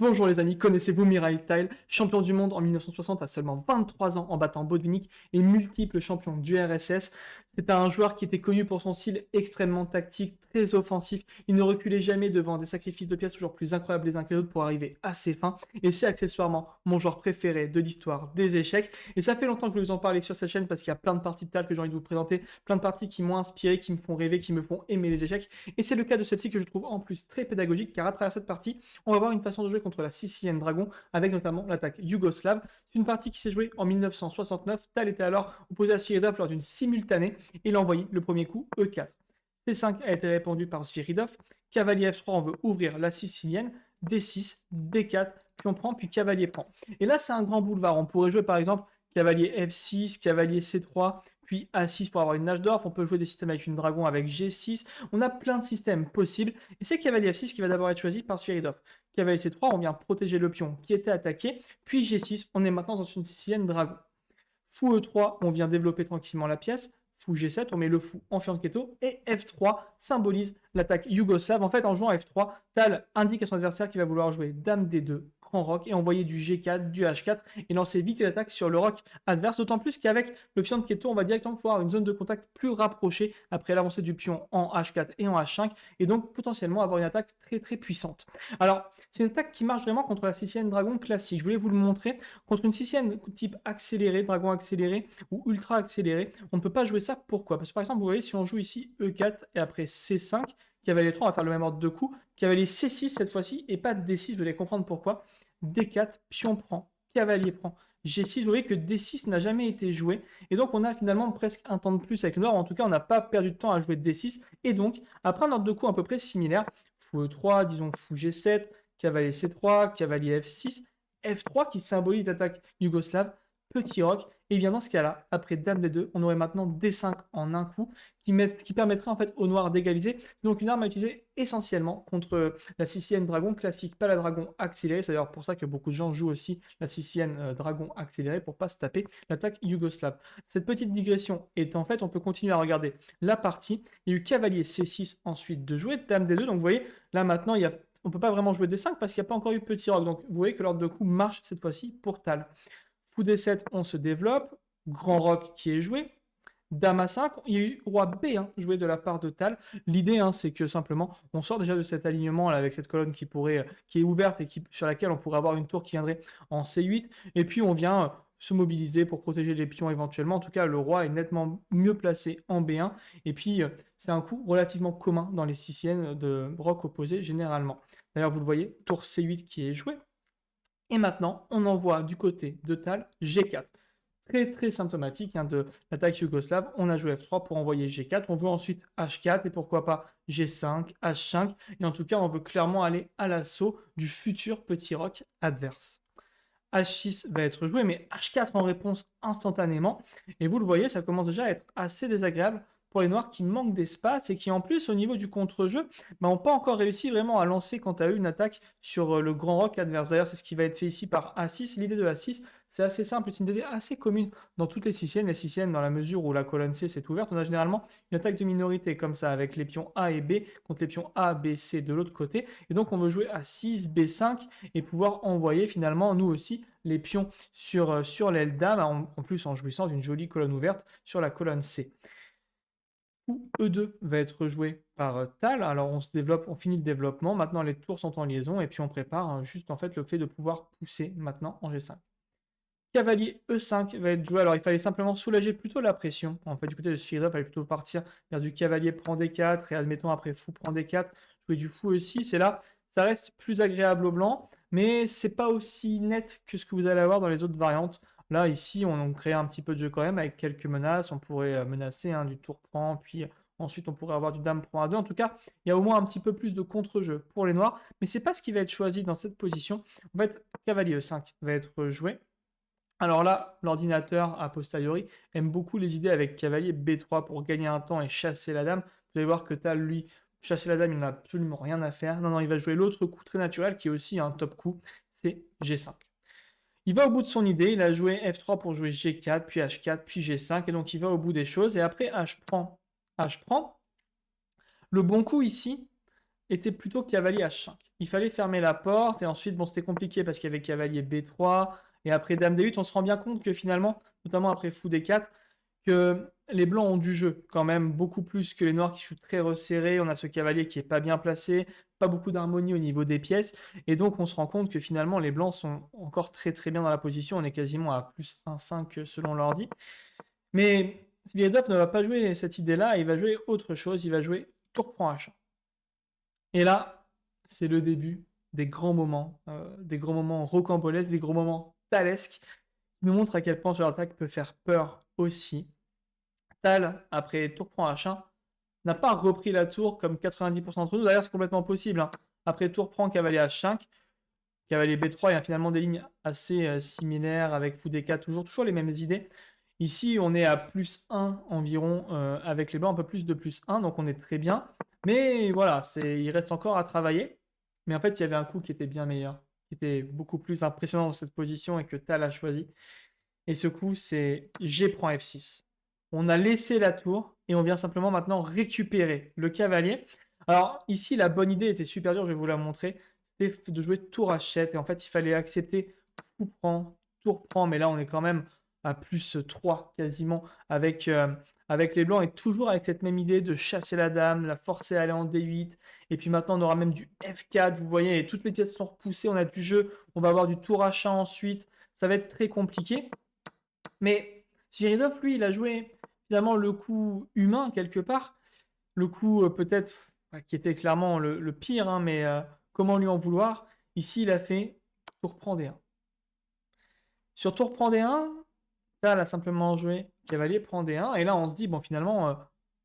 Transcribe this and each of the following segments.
Bonjour les amis, connaissez-vous Mikhail, champion du monde en 1960 à seulement 23 ans en battant Botvinnik et multiple champion du RSS. C'est un joueur qui était connu pour son style extrêmement tactique, très offensif. Il ne reculait jamais devant des sacrifices de pièces toujours plus incroyables les uns que les autres pour arriver à ses fins. Et c'est accessoirement mon joueur préféré de l'histoire des échecs. Et ça fait longtemps que je vous en parler sur cette chaîne parce qu'il y a plein de parties de table que j'ai envie de vous présenter, plein de parties qui m'ont inspiré, qui me font rêver, qui me font aimer les échecs. Et c'est le cas de celle-ci que je trouve en plus très pédagogique car à travers cette partie, on va voir une façon de jouer contre la Sicilian Dragon avec notamment l'attaque yougoslave. C'est une partie qui s'est jouée en 1969. Tal était alors opposé à Sviridov lors d'une simultanée et il a envoyé le premier coup E4. C5 a été répondu par Sviridov. Cavalier F3, on veut ouvrir la sicilienne. D6, D4, puis on prend, puis cavalier prend. Et là, c'est un grand boulevard. On pourrait jouer par exemple cavalier F6, cavalier C3, puis A6 pour avoir une nage d'or. On peut jouer des systèmes avec une dragon avec G6. On a plein de systèmes possibles. Et c'est cavalier F6 qui va d'abord être choisi par Sviridov. Cavalier C3, on vient protéger le pion qui était attaqué. Puis G6, on est maintenant dans une sicilienne dragon. Fou E3, on vient développer tranquillement la pièce. Fou G7, on met le fou en fianchetto. Et F3 symbolise l'attaque yougoslave. En fait, en jouant F3, Tal indique à son adversaire qu'il va vouloir jouer Dame D2, grand roc, et envoyer du G4, du H4, et lancer vite l'attaque sur le roc adverse. D'autant plus qu'avec le fianchetto, on va directement pouvoir avoir une zone de contact plus rapprochée après l'avancée du pion en H4 et en H5, et donc potentiellement avoir une attaque très très puissante. Alors, c'est une attaque qui marche vraiment contre la Sicilienne Dragon classique. Je voulais vous le montrer. Contre une Sicilienne type accéléré, Dragon accéléré ou ultra accéléré, on ne peut pas jouer ça. Pourquoi? Parce que par exemple, vous voyez, si on joue ici E4 et après C5, cavalier 3, on va faire le même ordre de coups. Cavalier C6 cette fois-ci et pas D6, vous allez comprendre pourquoi. D4, pion prend, cavalier prend. G6, vous voyez que D6 n'a jamais été joué. Et donc, on a finalement presque un temps de plus avec le noir. En tout cas, on n'a pas perdu de temps à jouer D6. Et donc, après un ordre de coups à peu près similaire, fou E3, disons fou G7, cavalier C3, cavalier F6, F3 qui symbolise l'attaque yougoslave, petit roc. Et bien dans ce cas-là, après Dame D2, on aurait maintenant D5 en un coup qui permettrait en fait au noir d'égaliser. C'est donc une arme à utiliser essentiellement contre la Sicilienne Dragon classique, pas la Dragon accélérée. C'est d'ailleurs pour ça que beaucoup de gens jouent aussi la Sicilienne Dragon accélérée pour pas se taper l'attaque yougoslave. Cette petite digression est en fait, on peut continuer à regarder la partie. Il y a eu cavalier C6 ensuite de jouer, Dame D2. Donc vous voyez, là maintenant, on ne peut pas vraiment jouer D5 parce qu'il n'y a pas encore eu petit roc. Donc vous voyez que l'ordre de coup marche cette fois-ci pour Tal. Fou D7, on se développe. Grand roc qui est joué. Dame A5, il y a eu roi B1 joué de la part de Tal. L'idée, c'est que simplement, on sort déjà de cet alignement là, avec cette colonne qui est ouverte et sur laquelle on pourrait avoir une tour qui viendrait en C8. Et puis on vient se mobiliser pour protéger les pions éventuellement. En tout cas, le roi est nettement mieux placé en B1. Et puis, c'est un coup relativement commun dans les Siciliennes de roc opposé généralement. D'ailleurs, vous le voyez, tour C8 qui est joué. Et maintenant, on envoie du côté de Tal G4. Très très symptomatique de l'attaque yougoslave. On a joué F3 pour envoyer G4. On veut ensuite H4 et pourquoi pas G5, H5. Et en tout cas, on veut clairement aller à l'assaut du futur petit roc adverse. H6 va être joué, mais H4 en réponse instantanément. Et vous le voyez, ça commence déjà à être assez désagréable pour les noirs qui manquent d'espace et qui en plus au niveau du contre-jeu n'ont pas encore réussi vraiment à lancer quand à eux une attaque sur le grand roc adverse. D'ailleurs, c'est ce qui va être fait ici par A6. L'idée de A6, c'est assez simple, c'est une idée assez commune dans toutes les Siciliennes dans la mesure où la colonne C s'est ouverte. On a généralement une attaque de minorité comme ça avec les pions A et B contre les pions A, B, C de l'autre côté. Et donc on veut jouer A6, B5 et pouvoir envoyer finalement nous aussi les pions sur l'aile dame, en plus en jouissant d'une jolie colonne ouverte sur la colonne C. E2 va être joué par Tal. Alors on se développe, on finit le développement. Maintenant les tours sont en liaison et puis on prépare juste en fait le fait de pouvoir pousser maintenant en G5. Cavalier E5 va être joué. Alors il fallait simplement soulager plutôt la pression. En fait du côté de Sviridov, il fallait plutôt partir vers du cavalier prend D4 et admettons après fou prend D4, jouer du fou E6 et là ça reste plus agréable au blanc, mais c'est pas aussi net que ce que vous allez avoir dans les autres variantes. Là, ici, on crée un petit peu de jeu quand même avec quelques menaces. On pourrait menacer du tour prend, puis ensuite on pourrait avoir du dame prend à 2. En tout cas, il y a au moins un petit peu plus de contre-jeu pour les noirs, mais c'est pas ce qui va être choisi dans cette position. En fait, cavalier E5 va être joué. Alors là, l'ordinateur, a posteriori, aime beaucoup les idées avec cavalier B3 pour gagner un temps et chasser la dame. Vous allez voir que Tal, lui, chasser la dame, il n'a absolument rien à faire. Non, non, il va jouer l'autre coup très naturel qui est aussi un top coup, c'est G5. Il va au bout de son idée, il a joué F3 pour jouer G4, puis H4, puis G5, et donc il va au bout des choses, et après H prend. Le bon coup ici était plutôt cavalier H5. il fallait fermer la porte. Et ensuite, bon, c'était compliqué parce qu'il y avait cavalier B3. Et après dame D8, on se rend bien compte que finalement, notamment après fou D4, que les blancs ont du jeu quand même beaucoup plus que les noirs qui jouent très resserrés. On a ce cavalier qui est pas bien placé, pas beaucoup d'harmonie au niveau des pièces. Et donc, on se rend compte que finalement, les blancs sont encore très très bien dans la position. On est quasiment à plus 1,5 selon l'ordi. Mais Svierdov ne va pas jouer cette idée-là, il va jouer autre chose, il va jouer tour prend H1. Et là, c'est le début des grands moments rocambolesques, des gros moments talesques, qui nous montrent à quel point ce genre d'attaque peut faire peur aussi. Tal, après tour prend H1, n'a pas repris la tour comme 90% d'entre nous, d'ailleurs c'est complètement possible. Hein. Après tour prend cavalier H5, cavalier B3, il y a finalement des lignes assez similaires avec fou D4, toujours les mêmes idées. Ici, on est à plus 1 environ avec les blancs, un peu plus de plus 1, donc on est très bien. Mais voilà, il reste encore à travailler. Mais en fait, il y avait un coup qui était bien meilleur, qui était beaucoup plus impressionnant dans cette position et que Tal a choisi. Et ce coup, c'est G prend F6. On a laissé la tour et on vient simplement maintenant récupérer le cavalier. Alors ici, la bonne idée était super dure, je vais vous la montrer. C'était de jouer tour H7 et en fait, il fallait accepter coup prend, tour prend, mais là, on est quand même à plus 3 quasiment avec les blancs et toujours avec cette même idée de chasser la dame, la forcer à aller en D8. Et puis maintenant, on aura même du F4, vous voyez, et toutes les pièces sont repoussées, on a du jeu, on va avoir du tour H1 ensuite. Ça va être très compliqué. Mais Sviridov, lui, il a joué finalement le coup humain quelque part, le coup peut-être qui était clairement le pire, hein, mais comment lui en vouloir? Ici, il a fait tour prend D1. Sur tour prend D1, Tal a simplement joué cavalier prend D1, et là on se dit, bon finalement,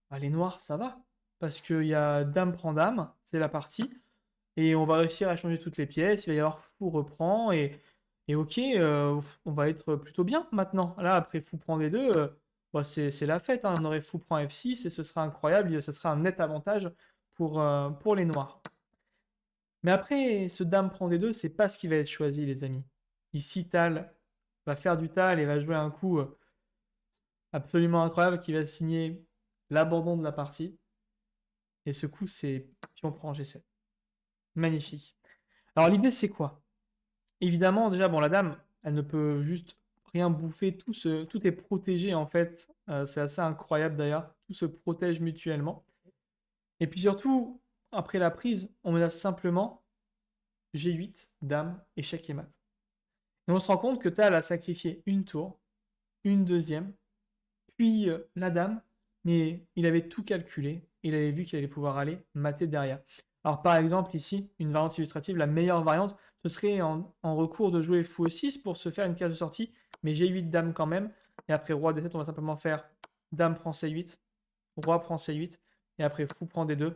bah, les noirs ça va, parce qu'il y a dame prend dame, c'est la partie, et on va réussir à changer toutes les pièces, il va y avoir fou reprend, et ok, on va être plutôt bien maintenant. Là, après fou prend D2, bah, c'est la fête, hein. On aurait fou prend F6, et ce sera incroyable, ce sera un net avantage pour les noirs. Mais après, ce dame prend D2, c'est pas ce qui va être choisi, les amis. Ici, Tal va faire du Tal et va jouer un coup absolument incroyable qui va signer l'abandon de la partie. Et ce coup, c'est pion prend G7. Magnifique. Alors l'idée, c'est quoi? Évidemment, déjà, bon, la dame, elle ne peut juste rien bouffer. Tout est protégé, en fait. C'est assez incroyable, d'ailleurs. Tout se protège mutuellement. Et puis surtout, après la prise, on menace simplement G8, dame, échec et mat. Et on se rend compte que Tal a sacrifié une tour, une deuxième, puis la dame, mais il avait tout calculé, il avait vu qu'il allait pouvoir aller mater derrière. Alors par exemple ici, une variante illustrative, la meilleure variante, ce serait en recours de jouer fou E6 pour se faire une case de sortie, mais G8 dame quand même, et après roi D7, on va simplement faire dame prend C8, roi prend C8, et après fou prend D2.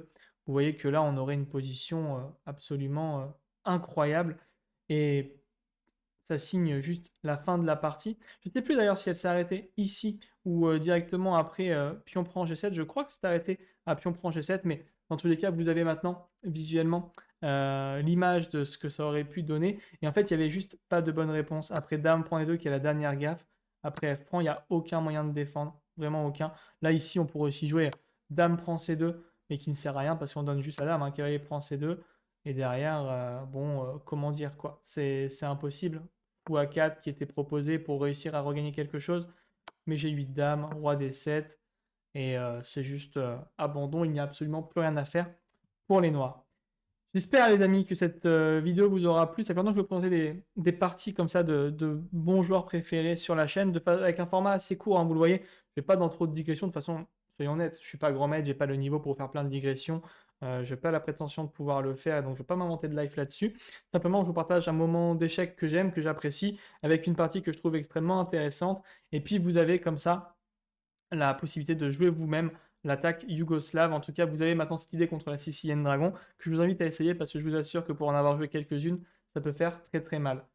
Vous voyez que là, on aurait une position absolument incroyable, et ça signe juste la fin de la partie. Je ne sais plus d'ailleurs si elle s'est arrêtée ici ou directement après pion prend G7. Je crois que c'est arrêté à pion prend G7, mais dans tous les cas, vous avez maintenant visuellement l'image de ce que ça aurait pu donner. Et en fait, il n'y avait juste pas de bonne réponse. Après dame prend D2, qui est la dernière gaffe. Après F prend, il n'y a aucun moyen de défendre. Vraiment aucun. Là, ici, on pourrait aussi jouer dame prend C2, mais qui ne sert à rien parce qu'on donne juste la dame. Cavalier prend C2. Et derrière, bon, comment dire quoi? C'est impossible. Ou A4 qui était proposé pour réussir à regagner quelque chose. Mais j'ai 8 dames, roi D7, et c'est juste abandon, il n'y a absolument plus rien à faire pour les noirs. J'espère les amis que cette vidéo vous aura plu. C'est maintenant que je vais vous présenter des parties comme ça de bons joueurs préférés sur la chaîne, avec un format assez court, hein, vous le voyez. Je ne vais pas dans trop de digressions, de toute façon, soyons honnêtes, je ne suis pas grand maître, je n'ai pas le niveau pour faire plein de digressions. Je n'ai pas la prétention de pouvoir le faire, donc je ne vais pas m'inventer de live là-dessus. Simplement, je vous partage un moment d'échec que j'aime, que j'apprécie, avec une partie que je trouve extrêmement intéressante. Et puis, vous avez comme ça la possibilité de jouer vous-même l'attaque yougoslave. En tout cas, vous avez maintenant cette idée contre la Sicilienne Dragon que je vous invite à essayer parce que je vous assure que pour en avoir joué quelques-unes, ça peut faire très très mal.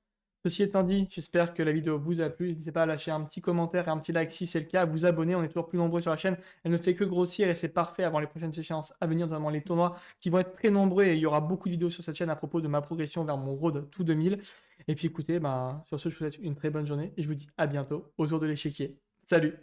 Ceci étant dit, j'espère que la vidéo vous a plu. N'hésitez pas à lâcher un petit commentaire et un petit like si c'est le cas, à vous abonner. On est toujours plus nombreux sur la chaîne. Elle ne fait que grossir et c'est parfait avant les prochaines échéances à venir, notamment les tournois qui vont être très nombreux et il y aura beaucoup de vidéos sur cette chaîne à propos de ma progression vers mon road to 2000. Et puis écoutez, sur ce, je vous souhaite une très bonne journée et je vous dis à bientôt aux jours de l'échiquier. Salut!